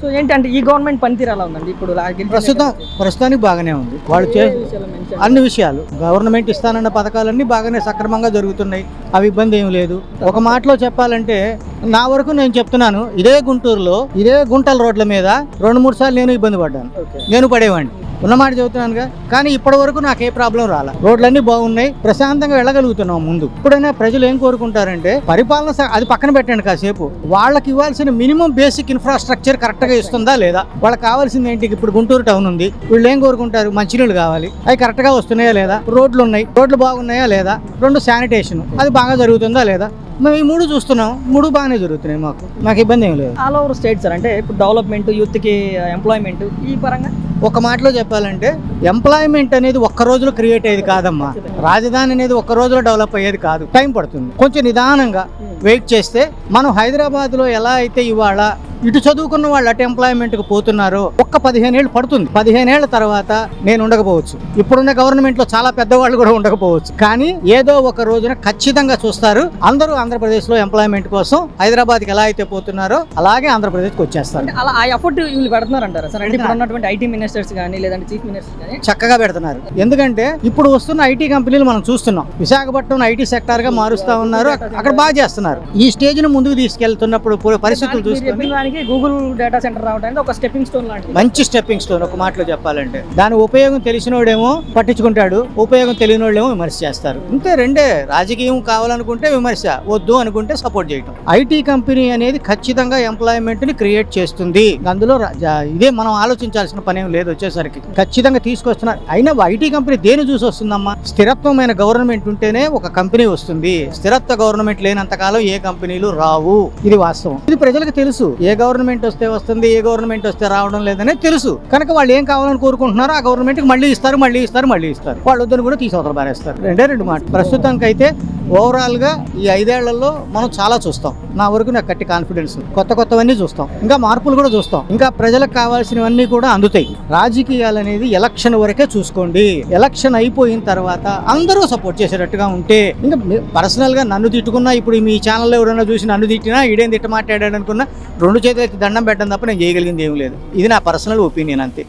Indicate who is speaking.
Speaker 1: So ఏంటంటే ఈ government పనితీరు ఎలా ఉందండి ఇప్పుడు
Speaker 2: ప్రస్తుతానికి బాగానే ఉంది. వాళ్ళు అన్ని విషయాలు గవర్నమెంట్ ఇస్తానన్న పథకాలన్నీ బాగానే సక్రమంగా జరుగుతున్నాయి. అవి ఇబ్బంది ఏం లేదు. ఒక మాటలో చెప్పాలంటే నా వరకు నేను చెప్తున్నాను, ఇదే గుంటూరులో ఇదే గుంటల రోడ్ల మీద 2-3 సార్లు నేను ఇబ్బంది పడ్డాను. నేను పడేవాడిని, ఉన్నమాట చెబుతున్నానుగా. కానీ ఇప్పటి వరకు నాకు ఏ ప్రాబ్లం రాలా. రోడ్లన్నీ బాగున్నాయి, ప్రశాంతంగా వెళ్ళగలుగుతున్నాం. ముందు ఇప్పుడైనా ప్రజలు ఏం కోరుకుంటారంటే పరిపాలన అది పక్కన పెట్టండి కాసేపు, వాళ్ళకి ఇవ్వాల్సిన మినిమం బేసిక్ ఇన్ఫ్రాస్ట్రక్చర్ కరెక్ట్ గా ఇస్తుందా లేదా, వాళ్ళకి కావాల్సింది ఏంటి? ఇప్పుడు గుంటూరు టౌన్ ఉంది, వీళ్ళు ఏం కోరుకుంటారు? మంచినీళ్ళు కావాలి, అవి కరెక్ట్ గా వస్తున్నాయా లేదా, రోడ్లు ఉన్నాయి, రోడ్లు బాగున్నాయా లేదా, 2 శానిటేషన్ అది బాగా జరుగుతుందా లేదా. మేము ఈ 3 చూస్తున్నాం, 3 బాగానే జరుగుతున్నాయి. మాకు ఇబ్బంది ఏం లేదు.
Speaker 1: ఆల్ ఓవర్ స్టేట్ సార్, అంటే ఇప్పుడు డెవలప్మెంట్, యూత్ కి ఎంప్లాయ్మెంట్, ఈ పరంగా
Speaker 2: ఒక మాటలో చెప్పాలంటే ఎంప్లాయ్మెంట్ అనేది ఒక్క రోజులో క్రియేట్ అయ్యేది కాదమ్మా. రాజధాని అనేది ఒక్క రోజులో డెవలప్ అయ్యేది కాదు, టైం పడుతుంది. కొంచెం నిదానంగా వెయిట్ చేస్తే మనం హైదరాబాద్లో ఎలా అయితే ఇవాళ ఇటు చదువుకున్న వాళ్ళు అటు ఎంప్లాయ్మెంట్కి పోతున్నారో ఒక్క 15 ఏళ్ళు పడుతుంది. 15 ఏళ్ల తర్వాత నేను ఉండకపోవచ్చు, ఇప్పుడున్న గవర్నమెంట్లో చాలా పెద్దవాళ్ళు కూడా ఉండకపోవచ్చు. కానీ ఏదో ఒక రోజున ఖచ్చితంగా చూస్తారు, అందరూ ఆంధ్రప్రదేశ్లో ఎంప్లాయ్మెంట్ కోసం హైదరాబాద్కి ఎలా అయితే పోతున్నారో అలాగే ఆంధ్రప్రదేశ్కి వచ్చేస్తారు.
Speaker 1: అలా ఆ ఎఫర్ట్ వీళ్ళు పెడుతున్నారంటారా సార్? అంటే ఇప్పుడు ఉన్నటువంటి ఐటీ మినిస్టర్స్ కానీ లేదంటే చీఫ్ మినిస్టర్స్ కానీ
Speaker 2: చక్కగా పెడుతున్నారు. ఎందుకంటే ఇప్పుడు వస్తున్న ఐటీ కంపెనీలు మనం చూస్తున్నాం, విశాఖపట్నం ఐటీ సెక్టార్ గా మారుస్తా ఉన్నారు, అక్కడ బాగా చేస్తున్నారు. ఈ స్టేజ్ ను ముందుకు తీసుకెళ్తున్నప్పుడు పరిస్థితులు చూసుకుని
Speaker 1: గూగుల్ డేటా సెంటర్ రావడానికి ఒక స్టెప్పింగ్ స్టోన్ లాంటి
Speaker 2: మంచి స్టెప్పింగ్ స్టోన్. ఒక మాటలో చెప్పాలంటే దాని ఉపయోగం తెలిసినోడేమో పట్టించుకుంటాడు, ఉపయోగం తెలియనోడేమో విమర్శ చేస్తారు. ఇంతే, రెండే. రాజకీయం కావాలనుకుంటే విమర్శ, వద్దు అనుకుంటే సపోర్ట్ చేయటం. ఐటీ కంపెనీ అనేది ఖచ్చితంగా ఎంప్లాయ్మెంట్ ని క్రియేట్ చేస్తుంది. అందులో ఇదే మనం ఆలోచించాల్సిన పని ఏం లేదు. వచ్చేసరికి ఖచ్చితంగా తీసుకొస్తున్నారు. అయినా ఐటీ కంపెనీ దేని చూసి వస్తుందమ్మా? స్థిరత్వమైన గవర్నమెంట్ ఉంటేనే ఒక కంపెనీ వస్తుంది. స్థిరత్వ గవర్నమెంట్ లేనంత కాలం ఏ కంపెనీలు రావు. ఇది వాస్తవం. ఇది ప్రజలకు తెలుసు. ఏ గవర్నమెంట్ వస్తే వస్తుంది, ఏ గవర్నమెంట్ వస్తే రావడం లేదనే తెలుసు. కనుక వాళ్ళు ఏం కావాలని కోరుకుంటున్నారో ఆ గవర్నమెంట్ కి మళ్ళీ ఇస్తారు. వాళ్ళు వద్దని కూడా తీసి బారేస్తారు. 2 మాటలు. ప్రస్తుతానికి అయితే ఓవరాల్ గా ఈ 5 ఏళ్లలో మనం చాలా చూస్తాం. నా వరకు నాకు గట్టి కాన్ఫిడెన్స్. కొత్తవన్నీ చూస్తాం, ఇంకా మార్పులు కూడా చూస్తాం, ఇంకా ప్రజలకు కావాల్సినవన్నీ కూడా అందుతాయి. రాజకీయాలు అనేది ఎలక్షన్ వరకే చూసుకోండి. ఎలక్షన్ అయిపోయిన తర్వాత అందరూ సపోర్ట్ చేసేటట్టుగా ఉంటే, ఇంకా పర్సనల్ గా నన్ను తిట్టుకున్నా, ఇప్పుడు మీ ఛానల్లో ఎవరైనా చూసి నన్ను తిట్టినా ఈడేం తిట్ట మాట్లాడాడు అనుకున్నా 2 చేతులకి దండం పెట్టడం తప్ప నేను చేయగలిగింది ఏం లేదు. ఇది నా పర్సనల్ ఒపీనియన్ అంతే.